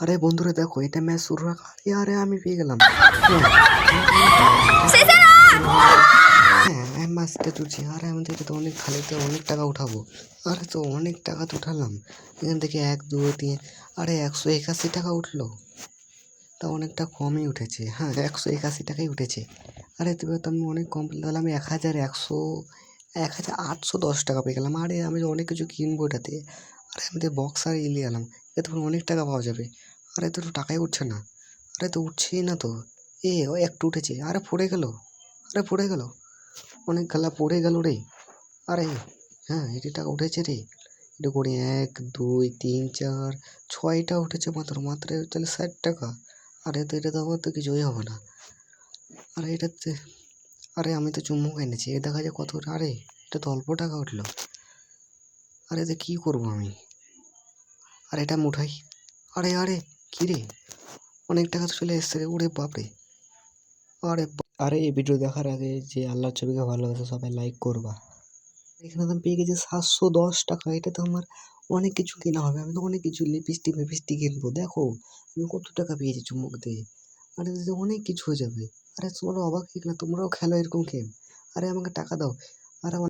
আরে বন্ধুরা দেখো, এটা ম্যাচ শুরু রাখা, আরে আমি পেয়ে গেলাম। হ্যাঁ, হ্যাঁ ম্যাচটা তুলছি। আরে আমি তো এটা তো অনেক খালিতে অনেক টাকা উঠাবো। আরে তো অনেক টাকা তো উঠালাম এখান থেকে, 1 2 3, আরে 181 টাকা উঠলো। তা অনেকটা কমই উঠেছে। হ্যাঁ, 181 টাকাই উঠেছে। আরে তবে তো আমি অনেক কম পেলে, তাহলে আমি 1810 টাকা পেয়ে গেলাম। আরে আমি তো অনেক কিছু কিনবো এটাতে। আরে আমি তো বক্সার নিয়ে এলাম, এতে করে অনেক টাকা পাওয়া যাবে। আরে তো টাকাই উঠছে না। আরে তো উঠছেই না তো। ও একটু উঠেছে, আরে পড়ে গেল। আরে পড়ে গেল, অনেক খেলা পড়ে গেল রে। আরে হ্যাঁ, এটি টাকা উঠেছে রে। এটা করে 1 2 3 4 6টা উঠেছে মাত্র মাত্র, তাহলে 60 টাকা। আরে তো এটা তো আমার তো কিছুই হবে না। আরে এটাতে, আরে আমি তো চুম্বক এনেছি, এ দেখা যায় কত। আরে এটা তো অল্প টাকা উঠলো। আরে এতে কী করবো আমি? আরে এটা আমি উঠাই। আরে আরে কী রে, অনেক টাকা তো চলে এসছে রে। ওরে বাপরে। আরে এই ভিডিও দেখার আগে যে আল্লাহর ছবিকে ভালোবাসে সবাই লাইক করবা। এখানে তো আমি পেয়ে গেছি 710 টাকা। এটা তো আমার অনেক কিছু কেনা হবে। আমি তো অনেক কিছু লিপস্টিক ফিপস্টিক কিনবো। দেখো আমি কত টাকা পেয়েছি চুম্বক দিয়ে। আরে এতে তো অনেক কিছু হয়ে যাবে। আরে তোমরা অবাক হয়ে গেলে, তোমরাও খেলো এরকম গেম। আরে আমাকে টাকা দাও। আরে আমার